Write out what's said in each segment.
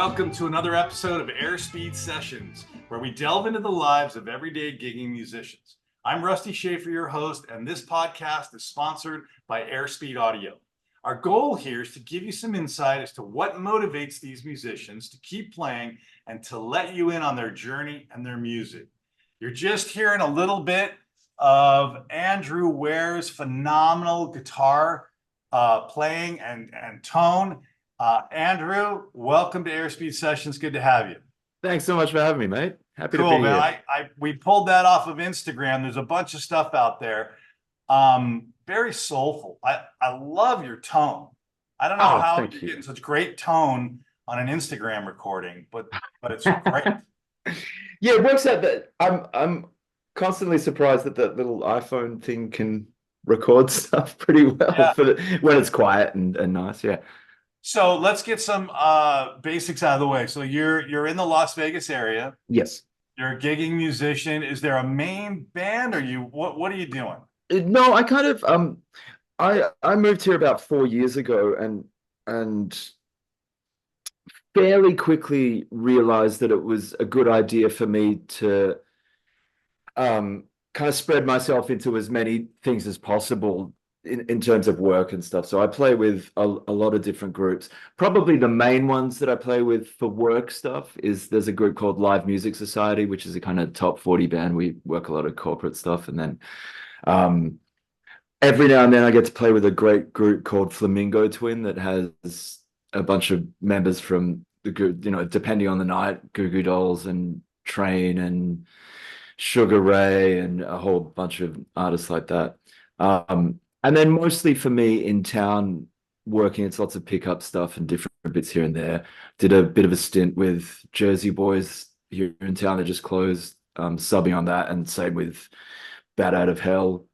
welcome to another episode of Airspeed Sessions, where we delve into the lives of everyday gigging musicians. I'm Rusty Schaefer, your host, and this podcast is sponsored by Airspeed Audio. Our goal here is to give you some insight as to what motivates these musicians to keep playing and to let you in on their journey and their music. You're just hearing a little bit of Andrew Weir's phenomenal guitar playing and tone. Andrew, welcome to Airspeed Sessions. Good to have you. Thanks so much for having me, mate. Happy to Cool, be man. here. We pulled that off of Instagram. There's a bunch of stuff out there. Very soulful. I love your tone. I don't know how you're getting such great tone on an Instagram recording, but it's great. Yeah, it works out that I'm constantly surprised that that little iPhone thing can record stuff pretty well when it's quiet and nice. Yeah. So let's get some basics out of the way. So you're in the Las Vegas area. Yes. You're a gigging musician. Is there a main band, or what are you doing? No, I kind of I moved here about 4 years ago and fairly quickly realized that it was a good idea for me to kind of spread myself into as many things as possible in terms of work and stuff. So I play with a lot of different groups. Probably the main ones that I play with for work stuff is there's a group called Live Music Society, which is a kind of top 40 band. We work a lot of corporate stuff. And then every now and then I get to play with a great group called Flamingo Twin that has a bunch of members from the group, you know, depending on the night, Goo Goo Dolls and Train and Sugar Ray and a whole bunch of artists like that. And then mostly for me in town working, it's lots of pickup stuff and different bits here and there. Did a bit of a stint with Jersey Boys here in town. They just closed, subbing on that, and same with Bat Out of Hell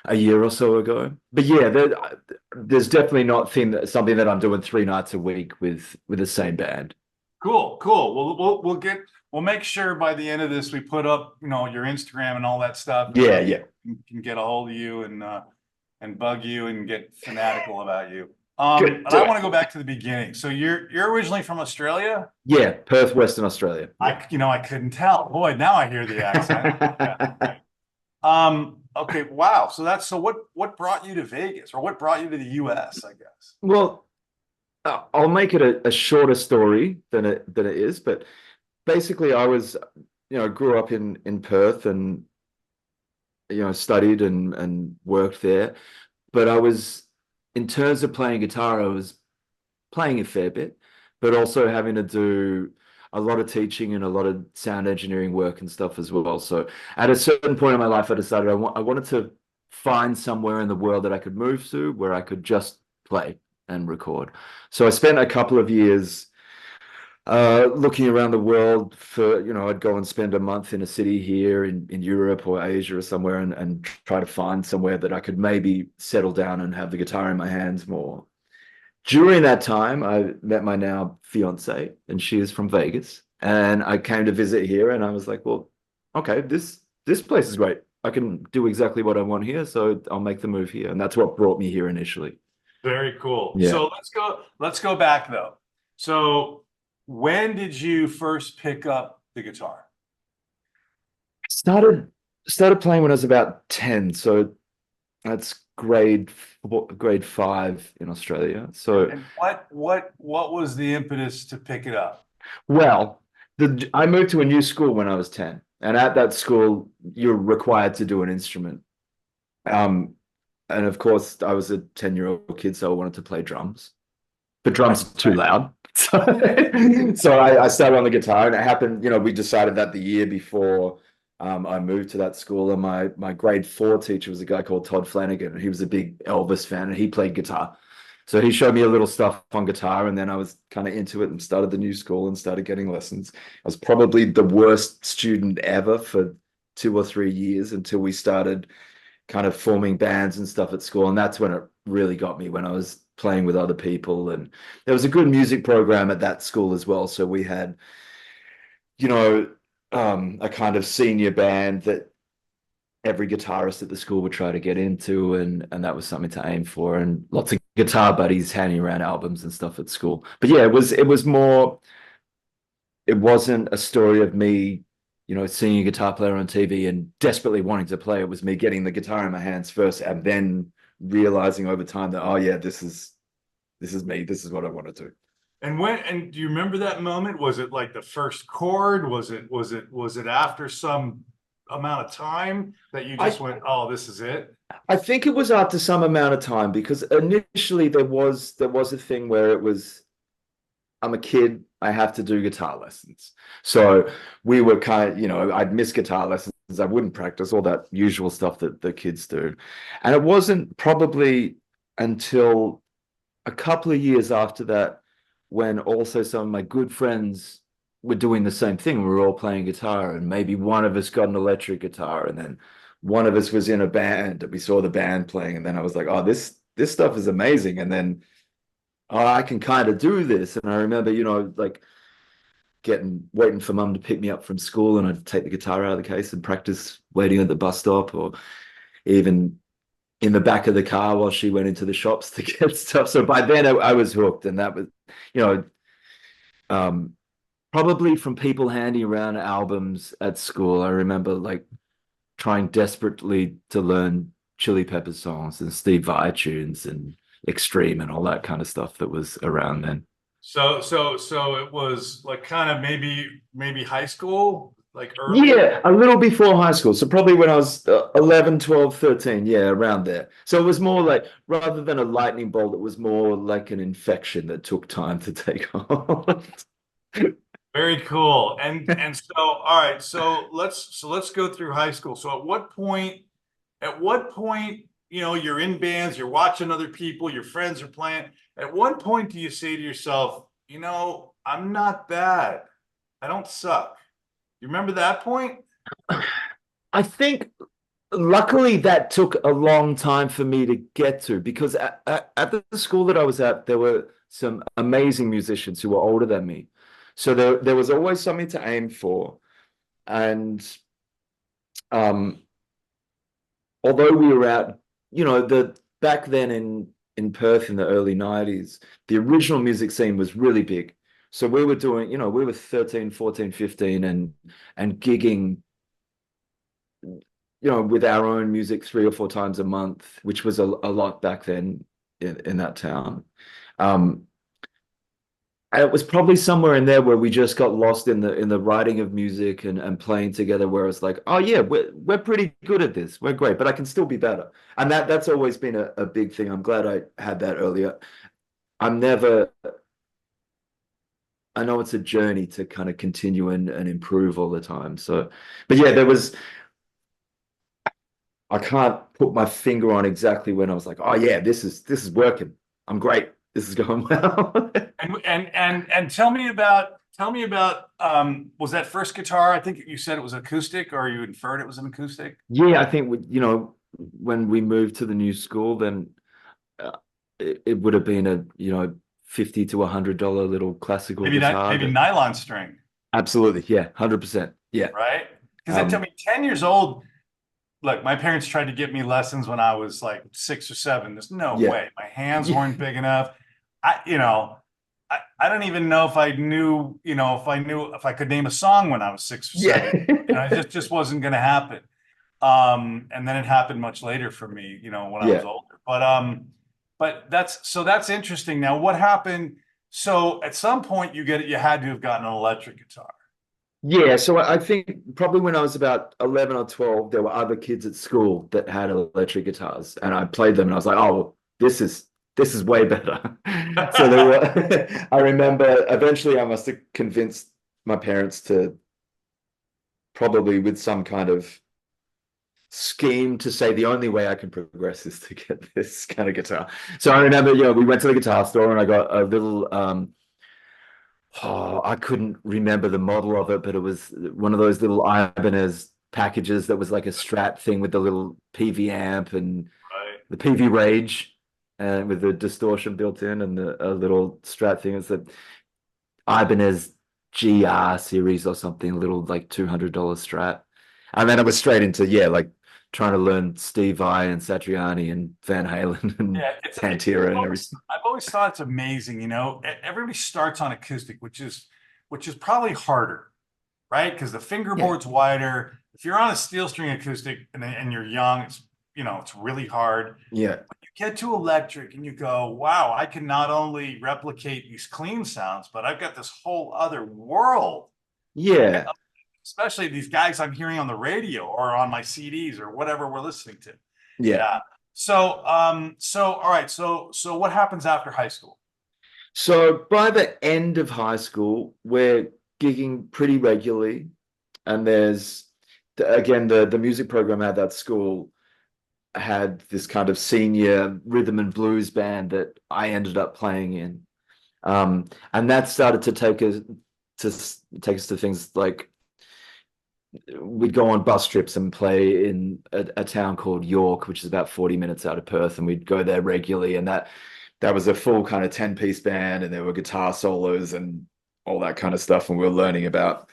a year or so ago. But yeah, there's definitely not something that I'm doing 3 nights a week with the same band. Cool. We'll make sure by the end of this we put up, you know, your Instagram and all that stuff. Yeah. Can get a hold of you and bug you and get fanatical about you. Good. But I want to go back to the beginning. So you're originally from Australia? Yeah, Perth, Western Australia. I couldn't tell. Boy, now I hear the accent. Okay, wow. So what brought you to Vegas, or what brought you to the US, I guess? Well, I'll make it a shorter story than it is, but basically I was, grew up in Perth and studied and worked there. But I was, in terms of playing guitar, I was playing a fair bit, but also having to do a lot of teaching and a lot of sound engineering work and stuff as well. So at a certain point in my life, I decided I wanted to find somewhere in the world that I could move to where I could just play and record. So I spent a couple of years looking around the world for, I'd go and spend a month in a city here in Europe or Asia or somewhere and try to find somewhere that I could maybe settle down and have the guitar in my hands more. During that time, I met my now fiance, and she is from Vegas. And I came to visit here, and I was like, well, okay, this place is great. I can do exactly what I want here, so I'll make the move here. And that's what brought me here initially. Very cool. Yeah. So let's go back though. So when did you first pick up the guitar? Started playing when I was about 10. So that's grade 5 in Australia. So and what was the impetus to pick it up? Well, I moved to a new school when I was 10, and at that school you're required to do an instrument. And of course I was a 10-year-old kid, so I wanted to play drums, but drums are too loud. So I started on the guitar, and it happened, we decided that the year before I moved to that school, and my grade 4 teacher was a guy called Todd Flanagan, and he was a big Elvis fan, and he played guitar. So he showed me a little stuff on guitar, and then I was kind of into it and started the new school and started getting lessons. I was probably the worst student ever for 2 or 3 years until we started kind of forming bands and stuff at school. And that's when it really got me, when I was playing with other people. And there was a good music program at that school as well. So we had, a kind of senior band that every guitarist at the school would try to get into, and that was something to aim for, and lots of guitar buddies handing around albums and stuff at school. But yeah, it was more. It wasn't a story of me, seeing a guitar player on TV and desperately wanting to play. It was me getting the guitar in my hands first, and then realizing over time that, oh yeah, this is me. This is what I want to do. And do you remember that moment? Was it like the first chord? Was it after some amount of time that you just I went, oh, this is it? I think it was after some amount of time because initially there was a thing where it was I'm a kid, I have to do guitar lessons. So we were kind of, I'd miss guitar lessons, I wouldn't practice all that usual stuff that the kids do. And it wasn't probably until a couple of years after that when also some of my good friends were doing the same thing. We were all playing guitar, and maybe one of us got an electric guitar, and then one of us was in a band, and we saw the band playing, and then I was like, oh, this stuff is amazing. And then, oh, I can kind of do this. And I remember, like waiting for mum to pick me up from school, and I'd take the guitar out of the case and practice waiting at the bus stop, or even in the back of the car while she went into the shops to get stuff. So by then I was hooked, and that was, you know, um, probably from people handing around albums at school. I remember like trying desperately to learn Chili Peppers songs and Steve Vai tunes and Extreme and all that kind of stuff that was around then. So it was like kind of maybe high school, like early. Yeah, a little before high school. So probably when I was 11, 12, 13, yeah, around there. So it was more like, rather than a lightning bolt, it was more like an infection that took time to take hold. Very cool. And so all right, so let's go through high school. So at what point, you're in bands, you're watching other people, your friends are playing. At what point do you say to yourself, I'm not bad. I don't suck. You remember that point? I think luckily that took a long time for me to get to because at the school that I was at, there were some amazing musicians who were older than me. So there was always something to aim for. And um, although we were out, the back then in Perth in the early 90s, the original music scene was really big. So we were doing, we were 13, 14, 15 and gigging, with our own music 3 or 4 times a month, which was a lot back then in that town. Um, and it was probably somewhere in there where we just got lost in the writing of music and playing together, where it's like, oh yeah, we're pretty good at this. We're great, but I can still be better. And that's always been a big thing. I'm glad I had that earlier. I'm never I know it's a journey to kind of continue and improve all the time. So, but yeah, I can't put my finger on exactly when I was like, oh yeah, this is working. I'm great. This is going well. And tell me about was that first guitar? I think you said it was acoustic, or you inferred it was an acoustic. Yeah, I think when we moved to the new school, then it would have been a $50 to $100 little classical Maybe that guitar. maybe nylon string, Absolutely, yeah, 100%, yeah. right? Because I tell Um, me 10 years old. Look, my parents tried to get me lessons when I was like 6 or 7. There's no yeah, way. My hands yeah, weren't big enough. I don't even know if I knew, if I could name a song when I was 6 or 7. yeah, It just wasn't going to happen. And then it happened much later for me, when I was yeah. older. But that's interesting. Now, what happened? So at some point you had to have gotten an electric guitar. Yeah, so I think probably when I was about 11 or 12, there were other kids at school that had electric guitars, and I played them, and I was like, oh, well, this is way better. So there were, I remember eventually I must have convinced my parents to, probably with some kind of scheme, to say the only way I can progress is to get this kind of guitar. So I remember, we went to the guitar store and I got a little oh, I couldn't remember the model of it, but it was one of those little Ibanez packages that was like a Strat thing with the little PV amp and Right. the PV Rage, and with the distortion built in, and a little Strat thing. It's the Ibanez GR series or something, a little like $200 Strat. And then it was straight into, yeah, like trying to learn Steve Vai and Satriani and Van Halen and Yeah, Pantera and everything. I've always thought it's amazing, everybody starts on acoustic, which is probably harder, right? Because the Yeah, fingerboard's wider. If you're on a steel string acoustic and you're young, it's really hard. yeah, You get to electric and you go, wow, I can not only replicate these clean sounds, but I've got this whole other world, yeah, especially these guys I'm hearing on the radio or on my CDs or whatever we're listening to. yeah. Yeah. All right. So what happens after high school? So by the end of high school, we're gigging pretty regularly, and there's again the music program at that school had this kind of senior rhythm and blues band that I ended up playing in. And that started to take us to things like we'd go on bus trips and play in a town called York, which is about 40 minutes out of Perth, and we'd go there regularly. And that was a full kind of 10-piece band, and there were guitar solos and all that kind of stuff. And we were learning about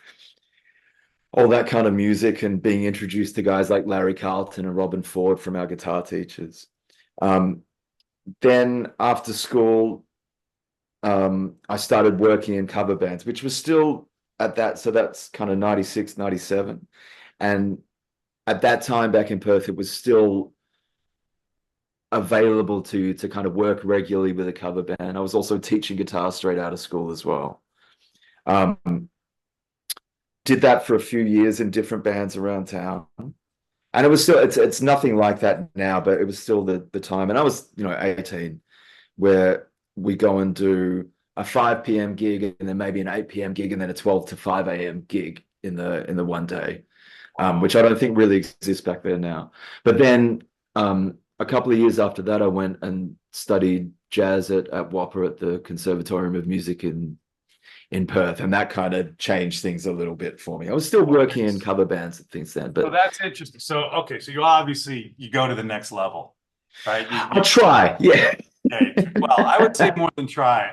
all that kind of music and being introduced to guys like Larry Carlton and Robin Ford from our guitar teachers. Um, then after school, I started working in cover bands, which was still at that. So that's kind of 96, 97. And at that time back in Perth, it was still available to kind of work regularly with a cover band. I was also teaching guitar straight out of school as well. Um, did that for a few years in different bands around town. And it was still it's nothing like that now, but it was still the time. And I was, 18, where we go and do a 5 p.m. gig and then maybe an 8 p.m. gig and then a 12 to 5 a.m. gig in the one day, Wow. which I don't think really exists back there now. But then a couple of years after that, I went and studied jazz at Whopper at the Conservatorium of Music in Perth, and that kind of changed things a little bit for me. I was still working in cover bands and things then, So but that's interesting. So okay, so you go to the next level, right? I'll try. Yeah. Well, I would say more than try.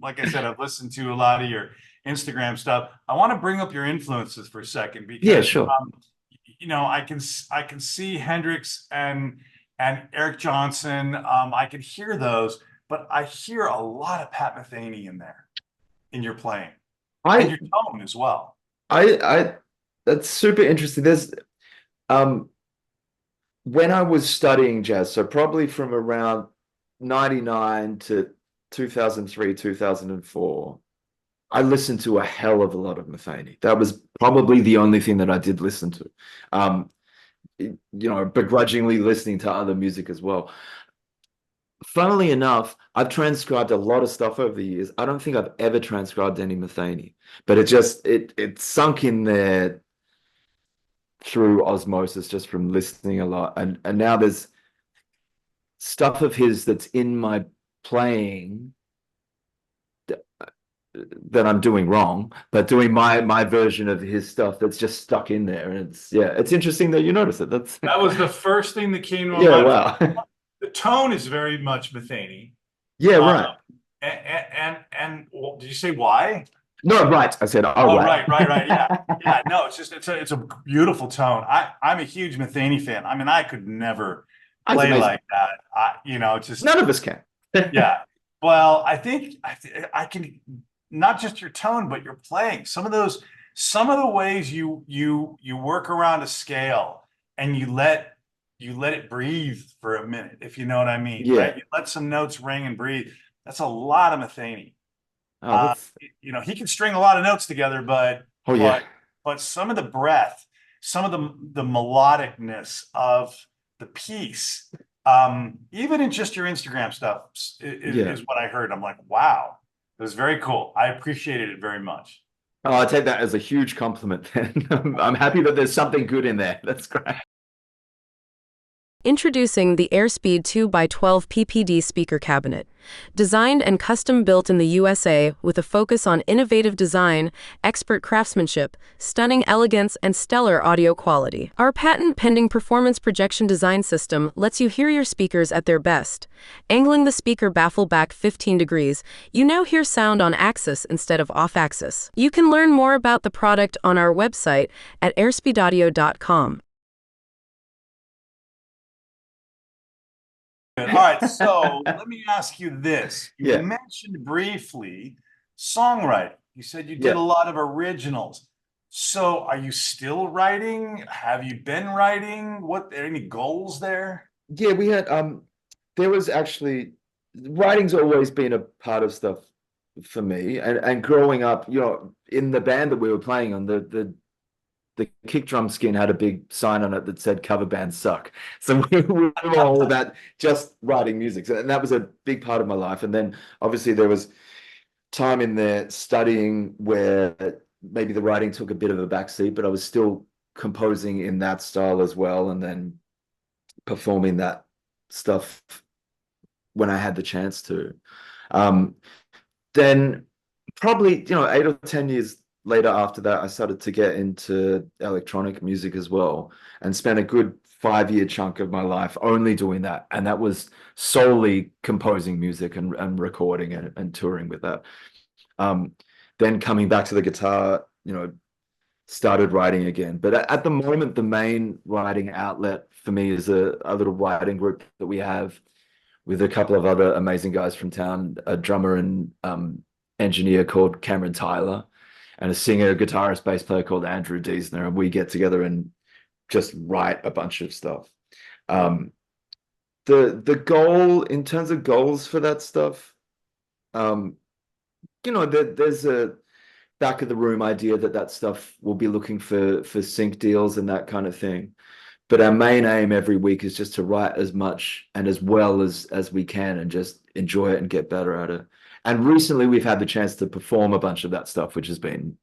Like I said, I've listened to a lot of your Instagram stuff. I want to bring up your influences for a second Yeah, because sure. I can see Hendrix and Eric Johnson. I can hear those, but I hear a lot of Pat Metheny in there in your playing and I your tone as well. I that's super interesting. There's um when I was studying jazz, so probably from around 99 to 2003, 2004, I listened to a hell of a lot of Metheny. That was probably the only thing that I did listen to. Um, begrudgingly listening to other music as well. Funnily enough, I've transcribed a lot of stuff over the years. I don't think I've ever transcribed any Metheny, but it sunk in there through osmosis just from listening a lot. And now there's stuff of his that's in my playing that I'm doing wrong, but doing my version of his stuff that's just stuck in there. And it's interesting that you notice it. That's That was the first thing that came to my yeah, mind. wow. The tone is very much Metheny. Yeah, Um, right. and well, did you say why? No, right. I said, all Oh, right. right. Yeah. Yeah. No, it's a beautiful tone. I'm a huge Metheny fan. I mean, I could never That's play amazing. like that. It's just None of us can. yeah. Well, I think I can not just your tone, but your playing. Some of the ways you work around a scale and you let it breathe for a minute, if you know what I mean, right? Yeah. You let some notes ring and breathe. That's a lot of Metheny. Oh, Uh, that's he can string a lot of notes together, but oh yeah. but but some of the breath, some of the melodicness of the piece, even in just your Instagram stuff, Yeah. is what I heard. I'm like, wow, it was very cool. I appreciated it very much. Oh, I take that as a huge compliment then. I'm happy that there's something good in there. That's great. Introducing the Airspeed 2 by 12 PPD speaker cabinet. Designed and custom built in the USA with a focus on innovative design, expert craftsmanship, stunning elegance, and stellar audio quality. Our patent-pending performance projection design system lets you hear your speakers at their best. Angling the speaker baffle back 15 degrees, you now hear sound on axis instead of off-axis. You can learn more about the product on our website at airspeedaudio.com. All right, so let me ask you this. You Yeah, mentioned briefly songwriting. You said you did a yeah, lot of originals. So are you still writing? Have you been writing? What are any goals there? yeah. We had there was actually writing's always been a part of stuff for me, and growing up, in the band that we were playing on, the kick drum skin had a big sign on it that said cover bands suck. So we were all about just writing music. And that was a big part of my life. And then obviously there was time in there studying where maybe the writing took a bit of a backseat, but I was still composing in that style as well. And then performing that stuff when I had the chance to. Um, then probably, 8 or 10 years later after that, I started to get into electronic music as well and spent a good 5 year chunk of my life only doing that. And that was solely composing music and recording and touring with that. Um, then coming back to the guitar, started writing again. But at the moment, the main writing outlet for me is a little writing group that we have with a couple of other amazing guys from town, a drummer and engineer called Cameron Tyler, and a singer, guitarist, bass player called Andrew Deesner. And we get together and just write a bunch of stuff. Um, the goal in terms of goals for that stuff, um, there's a back of the room idea that stuff will be looking for sync deals and that kind of thing. But our main aim every week is just to write as much and as well as we can and just enjoy it and get better at it. And recently we've had the chance to perform a bunch of that stuff, which has been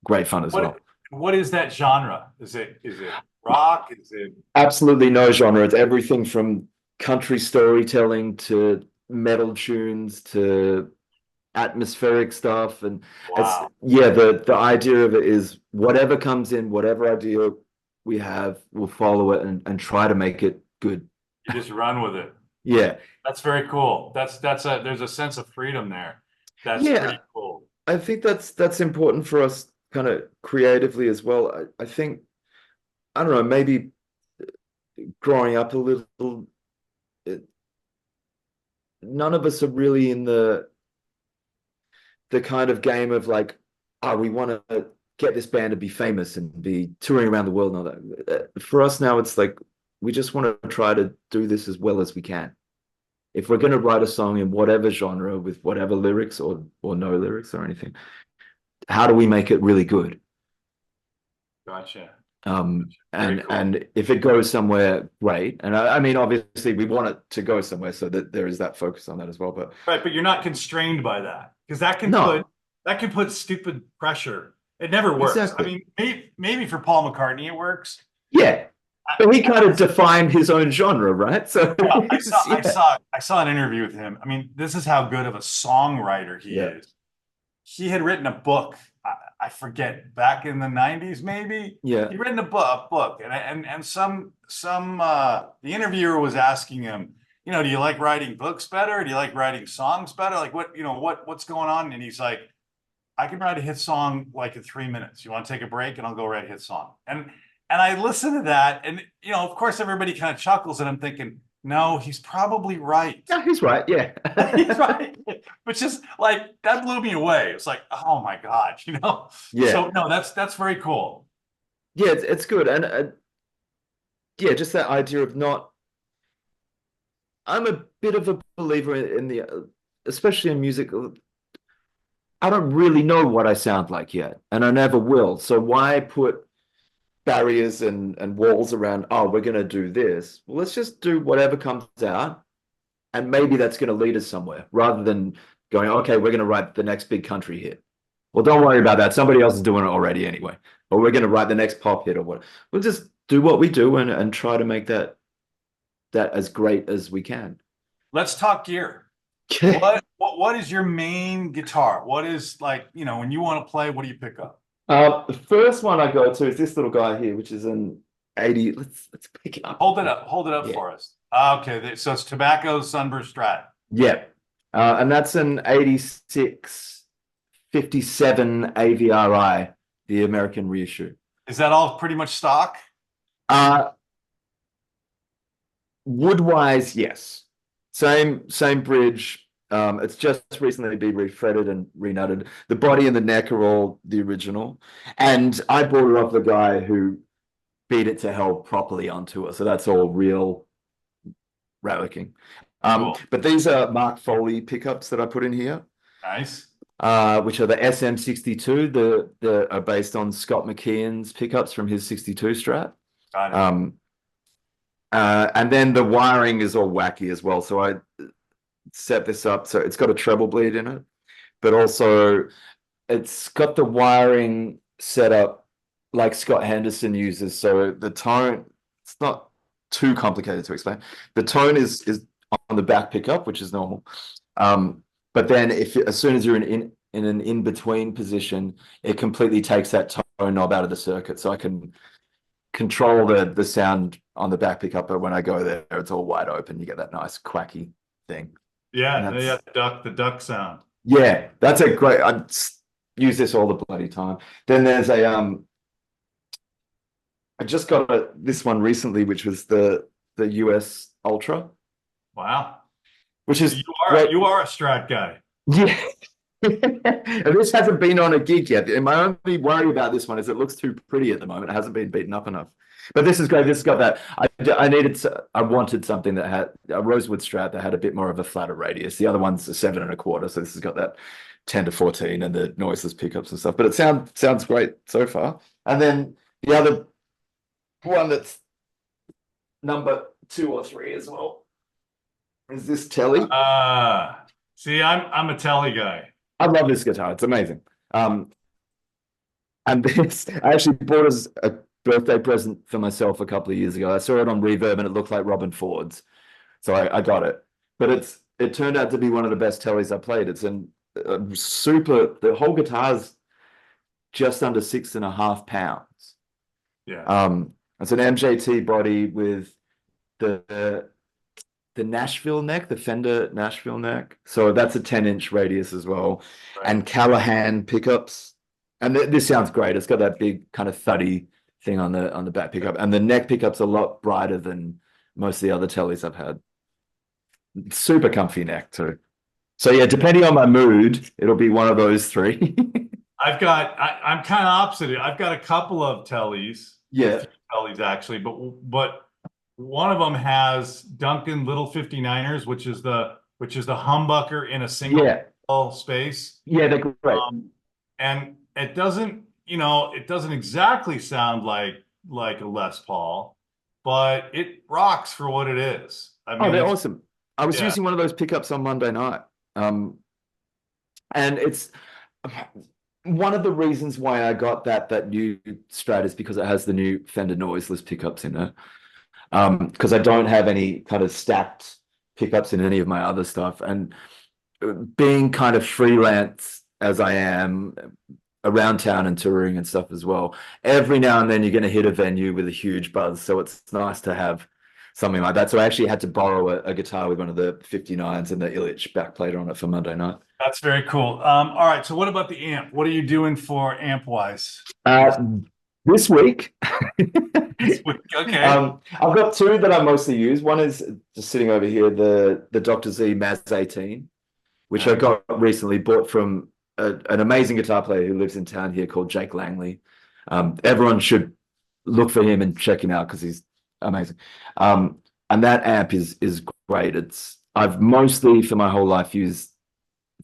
great fun as well. What is that genre? Is it rock? Is it Absolutely no genre. It's everything from country storytelling to metal tunes to atmospheric stuff. And it's, wow? yeah, the idea of it is whatever comes in, whatever idea we have, we'll follow it and try to make it good. You just run with it. Yeah. That's very cool. There's a sense of freedom there. That's Yeah, pretty cool. I think that's important for us kind of creatively as well. I think, I don't know, maybe growing up a little, it, none of us are really in the kind of game of like, oh, we want to get this band to be famous and be touring around the world and all that. For us now, it's like we just want to try to do this as well as we can. If we're going to write a song in whatever genre with whatever lyrics or no lyrics or anything, how do we make it really good? Gotcha. Very And cool. and if it goes somewhere, great. And I mean, obviously, we want it to go somewhere so that there is that focus on that as well. But Right, but you're not constrained by that because no, that can put stupid pressure. It never works. I exactly. mean, maybe for Paul McCartney it works. Yeah. But he kind of defined his own genre, right? So Well, yeah, I saw an interview with him. I mean, this is how good of a songwriter he yeah, is. He had written a book. I forget back in the '90s, maybe yeah. he'd written a book, and some the interviewer was asking him, do you like writing books better? Do you like writing songs better? Like what's going on? And he's like, I can write a hit song like in 3 minutes. You want to take a break, and I'll go write a hit song. And I listened to that, and of course, everybody kind of chuckles, and I'm thinking, no, he's probably right. Yeah, he's right. Yeah. He's right. But just like that blew me away. It's like, oh my God. Yeah. So no, that's very cool. Yeah, it's good. And yeah, just that idea of not, I'm a bit of a believer in the, especially in music. I don't really know what I sound like yet, and I never will. So why put barriers and walls around, oh, we're going to do this? Well, let's just do whatever comes out, and maybe that's going to lead us somewhere rather than going, okay, we're going to write the next big country hit. Well, don't worry about that. Somebody else is doing it already anyway. Or we're going to write the next pop hit or what. We'll just do what we do and try to make that as great as we can. Let's talk gear. What is your main guitar? What is like, when you want to play, what do you pick up? The first one I go to is this little guy here, which is an 80. Let's pick it up. Hold it up Yeah. for us. Okay, so it's Tobacco Sunburst Strat. Yeah. And that's an 86 57 AVRI, the American reissue. Is that all pretty much stock? Uh, Wood-wise, yes. Same bridge. It's just recently been refretted and renutted. The body and the neck are all the original. And I bought it off the guy who beat it to hell properly onto it. So that's all real relicking. Cool. But these are Mark Foley pickups that I put in here, Nice. which are the SM62. The are based on Scott McKeon's pickups from his 62 Strat. Got it. And then the wiring is all wacky as well. So I set this up so it's got a treble bleed in it, but also it's got the wiring set up like Scott Henderson uses. So the tone, it's not too complicated to explain. The tone is on the back pickup, which is normal. But then as soon as you're in an in-between position, it completely takes that tone knob out of the circuit. So I can control the sound on the back pickup, but when I go there, it's all wide open. You get that nice quacky thing. Yeah, the duck sound. Yeah, that's a great. I use this all the bloody time. Then there's I just got this one recently, which was the US Ultra, Wow. which is You are a Strat guy. yeah. And this hasn't been on a gig yet. And my only worry about this one is it looks too pretty at the moment. It hasn't been beaten up enough. But this is great. This has got that. I wanted something that had a rosewood Strat that had a bit more of a flatter radius. The other one's a 7.25, so this has got that 10 to 14 and the noiseless pickups and stuff. But it sounds great so far. And then the other one that's number 2 or 3 as well is this Telly. See, I'm a Telly guy. I love this guitar. It's amazing. And this, I actually bought as a birthday present for myself a couple of years ago. I saw it on Reverb and it looked like Robin Ford's. So I got it. But it turned out to be one of the best Tellys I played. It's the whole guitar's just under 6.5 pounds. Yeah. It's an MJT body with the Nashville neck, the Fender Nashville neck. So that's a 10-inch radius as well. Right. And Callahan pickups. And this sounds great. It's got that big kind of thuddy thing on the back pickup. And the neck pickup's a lot brighter than most of the other Tellys I've had. Super comfy neck too. So yeah, depending on my mood, it'll be one of those 3. I'm kind of opposite. I've got a couple of Tellys. Yeah. Tellys actually, but one of them has Duncan Little 59ers, which is the humbucker in a single space. Yeah, they're great. And it doesn't exactly sound like a Les Paul, but it rocks for what it is. I mean, they're awesome. I was using one of those pickups on Monday night. And it's one of the reasons why I got that new Strat is because it has the new Fender noiseless pickups in it. Because I don't have any kind of stacked pickups in any of my other stuff. And being kind of freelance as I am around town and touring and stuff as well, every now and then you're going to hit a venue with a huge buzz. So it's nice to have something like that. So I actually had to borrow a guitar with one of the 59s and the Illich backplate on it for Monday night. That's very cool. All right. So what about the amp? What are you doing for amp wise? This week. Okay. I've got 2 that I mostly use. One is just sitting over here, the Dr. Z Maz 18, which I got recently, bought from an amazing guitar player who lives in town here called Jake Langley. Everyone should look for him and check him out because he's amazing. And that amp is great. I've mostly for my whole life used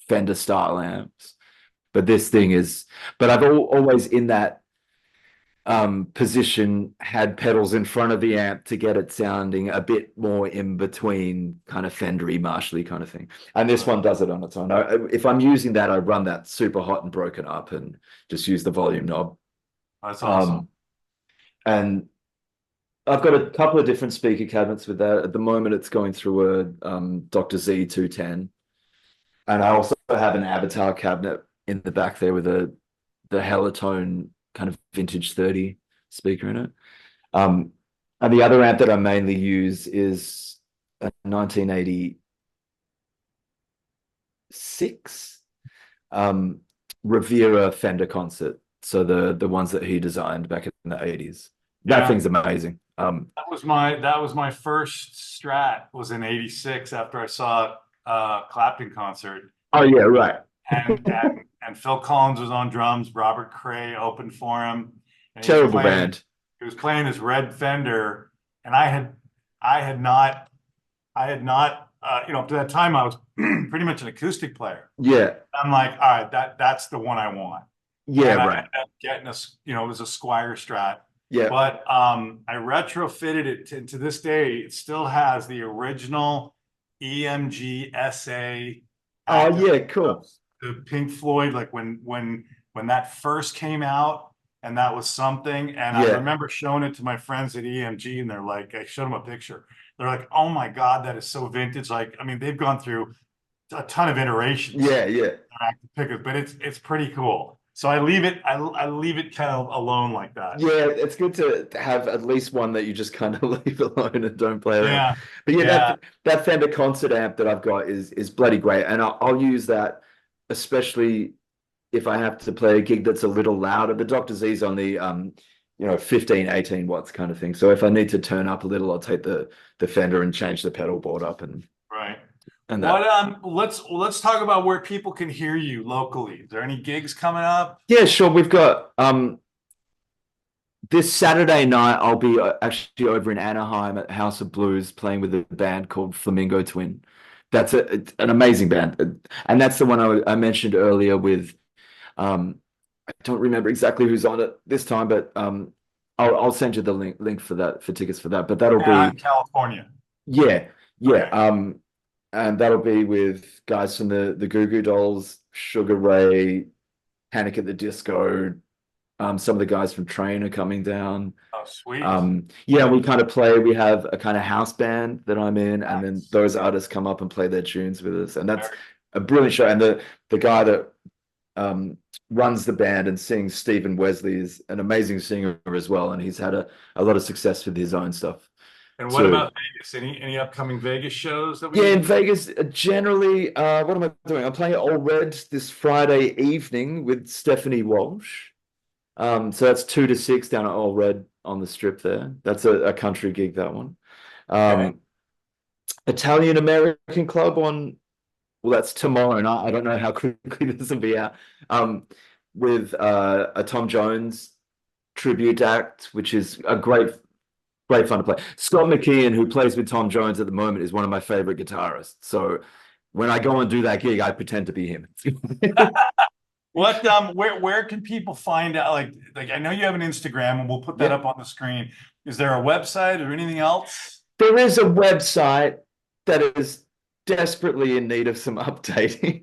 Fender style amps, but I've always in that position had pedals in front of the amp to get it sounding a bit more in between, kind of Fendery, Marshally kind of thing. And this one does it on its own. If I'm using that, I run that super hot and broken up and just use the volume knob. That's awesome. And I've got a couple of different speaker cabinets with that. At the moment, it's going through a Dr. Z 210. And I also have an Avatar cabinet in the back there with the Helitone kind of vintage 30 speaker in it. And the other amp that I mainly use is a 1986 Riviera Fender Concert. So the ones that he designed back in the 80s. That thing's amazing. That was my first Strat was in '86 after I saw Clapton concert. Oh yeah, right. And Phil Collins was on drums, Robert Cray opened for him, and Terrible band. he was playing his red Fender, and I had not up to that time I was pretty much an acoustic player. Yeah. I'm like, all right, that's the one I want. Yeah, And I right. ended up getting it was a Squire Strat. Yeah. But I retrofitted it to this day. It still has the original EMG SA Oh active, yeah, cool. the Pink Floyd, like when that first came out, and that was something. And I Yeah. remember showing it to my friends at EMG, and they're like, I showed them a picture. They're like, "Oh my God, that is so vintage!" Like, I mean, they've gone through a ton of iterations. Yeah, yeah. Active pickers, but it's pretty cool. So I leave it kind of alone like that. Yeah, it's good to have at least one that you just kind of leave alone and don't play around. Yeah, But yeah, yeah. that Fender concert amp that I've got is bloody great, and I'll use that especially if I have to play a gig that's a little louder. The Dr. Z's on the 15, 18 watts kind of thing. So if I need to turn up a little, I'll take the Fender and change the pedal board up Right. and that. Let's talk about where people can hear you locally. Is there any gigs coming up? Yeah, sure. We've got this Saturday night, I'll be actually over in Anaheim at House of Blues playing with a band called Flamingo Twin. That's an amazing band. And that's the one I mentioned earlier with, I don't remember exactly who's on it this time, but I'll send you the link for that, for tickets for that. But that'll be California. Yeah. Okay. And that'll be with guys from the Goo Goo Dolls, Sugar Ray, Panic at the Disco. Some of the guys from Train are coming down. Oh, sweet. Yeah, we kind of play. We have a kind of house band that I'm in, and then Nice. those artists come up and play their tunes with us, and that's a brilliant show. And the guy that runs the band and sings, Stephen Wesley, is an amazing singer as well, and he's had a lot of success with his own stuff. And what about Vegas? Any upcoming Vegas shows that we Yeah, in Vegas, generally, what am I doing? I'm playing at All Red this Friday evening with Stephanie Walsh. So that's 2 to 6 down at All Red on the Strip there. That's a country gig, that one. Italian American Club on, well, that's tomorrow, and I don't know how quickly this will be out. With a Tom Jones tribute act, which is a great fun to play. Scott McKeon, who plays with Tom Jones at the moment, is one of my favorite guitarists. So when I go and do that gig, I pretend to be him. Where can people find out? Like I know you have an Instagram, and we'll put that up on the screen. Is there a website or anything else? There is a website that is desperately in need of some updating,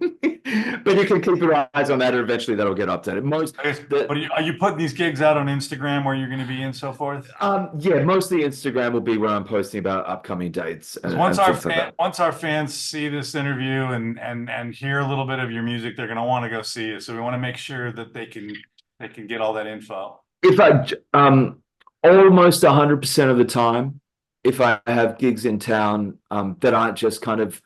but you can keep your eyes on that, and eventually that'll get updated. Are you putting these gigs out on Instagram where you're going to be and so forth? Yeah, mostly Instagram will be where I'm posting about upcoming dates. Once our fans see this interview and hear a little bit of your music, they're going to want to go see it. So we want to make sure that they can get all that info. If I almost 100% of the time, if I have gigs in town that aren't just kind of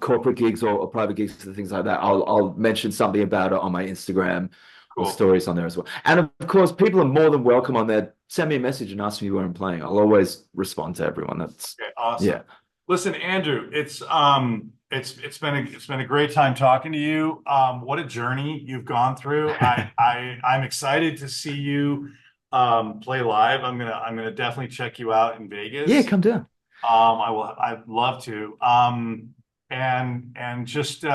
corporate gigs or private gigs and things like that, I'll mention something about it on my Instagram. Cool. Or stories on there as well. And of course, people are more than welcome on there. Send me a message and ask me where I'm playing. I'll always respond to everyone. That's awesome. Yeah. Listen, Andrew, it's been a great time talking to you. What a journey you've gone through. I'm excited to see you play live. I'm gonna definitely check you out in Vegas. Yeah, come down. I will. I'd love to. And just if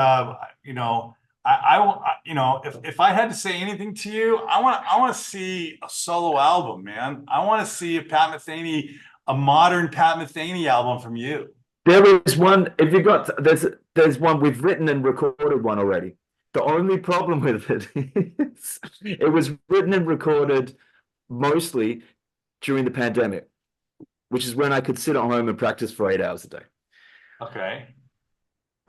I had to say anything to you, I want to see a solo album, man. I want to see a modern Pat Metheny album from you. There is one. If you got there's one we've written and recorded one already. The only problem with it is it was written and recorded mostly during the pandemic, which is when I could sit at home and practice for 8 hours a day. Okay.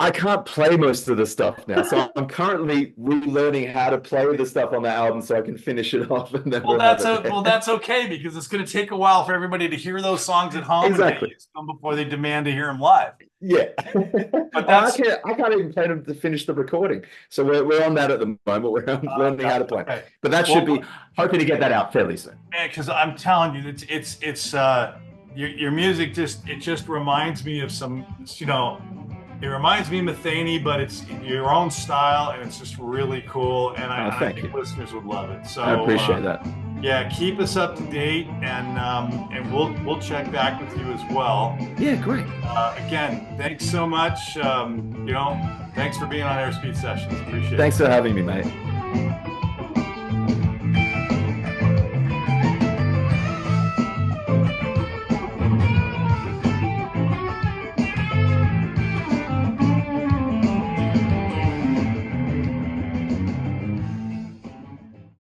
I can't play most of the stuff now, so I'm currently relearning how to play the stuff on the album so I can finish it off and then we'll have it there. Well, that's okay because it's going to take a while for everybody to hear those songs at home and get Exactly. used to them before they demand to hear them live. Yeah. But I that's can't even play them to finish the recording. So we're on that at the moment. We're learning how to play. okay. But that should be hoping to get that out fairly soon. Man, because I'm telling you, it's your music just reminds me of some, you know, it reminds me of Metheny, but it's your own style and it's just really cool. And I Thank think you. listeners would love it. So I appreciate that. Yeah, keep us up to date, and we'll check back with you as well. Yeah, great. Again, thanks so much. You know, thanks for being on Airspeed Sessions. Appreciate it. Thanks for having me, mate.